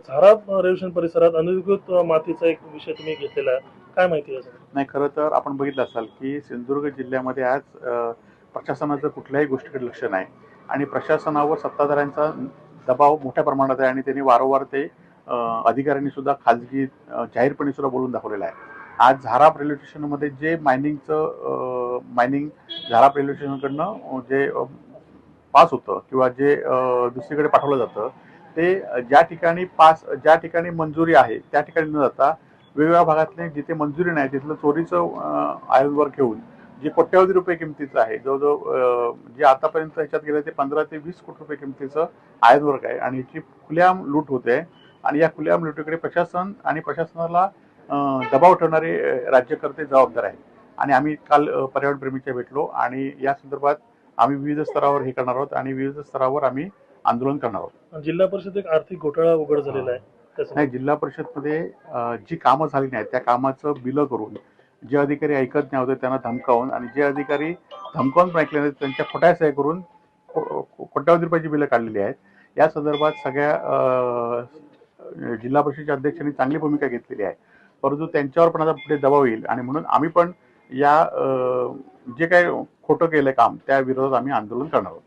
झारा रेल्वे परिसरात अनधिकृत मातीचा एक विषय तुम्ही घेतलेला आहे, काय माहिती आहे? नाही, खरं तर आपण बघितलं असाल की सिंधुदुर्ग जिल्ह्यामध्ये आज प्रशासनाचं कुठल्याही गोष्टीकडे लक्ष नाही आणि प्रशासनावर सत्ताधाऱ्यांचा दबाव मोठ्या प्रमाणात आहे आणि त्यांनी वारंवार ते अधिकाऱ्यांनी सुद्धा खाजगी जाहीरपणे सुद्धा बोलून दाखवलेलं आहे. आज झाराप रेल्वे स्टेशनमध्ये जे मायनिंग झाराप रेल्वे स्टेशनकडनं जे पास होतं किंवा जे दुसरीकडे पाठवलं जातं ते ज्या ठिकाणी मंजुरी आहे त्या ठिकाणी न जाता वेगवेगळ्या भागातले जिथे मंजुरी नाही तिथलं चोरीचं आयर्न वर्क घेऊन जे कोट्यावधी रुपये किमतीचं आहे, जवळजवळ जे आतापर्यंत ह्याच्यात गेलं ते 15 ते 20 कोटी रुपये किमतीचं आयर्न वर्क आहे आणि याची खुलेआम लूट होते. आणि या खुलेआम लुटीकडे प्रशासन आणि प्रशासनाला दबाव ठेवणारे राज्यकर्ते जबाबदार आहेत. आणि आम्ही काल पर्यावरणप्रेमीच्या भेटलो आणि या संदर्भात आम्ही विविध स्तरावर हे करणार आहोत आणि विविध स्तरावर आम्ही आंदोलन करणार आहोत. जिल्हा परिषद एक आर्थिक घोटाळा उघड झालेला आहे. नाही, जिल्हा परिषदमध्ये जी कामं झाली नाहीत त्या कामाचं बिलं करून जे अधिकारी ऐकत नाही होते त्यांना धमकावून आणि जे अधिकारी धमकावून पण ऐकले नाही त्यांच्या खोट्या सह्या करून कोट्यावधी रुपयाची बिलं काढलेली आहेत. या संदर्भात सगळ्या जिल्हा परिषदेच्या अध्यक्षांनी चांगली भूमिका घेतलेली आहे, परंतु त्यांच्यावर पण आता पुढे दबाव येईल आणि म्हणून आम्ही पण या जे काही खोटं केलंय काम त्या विरोधात आम्ही आंदोलन करणार आहोत.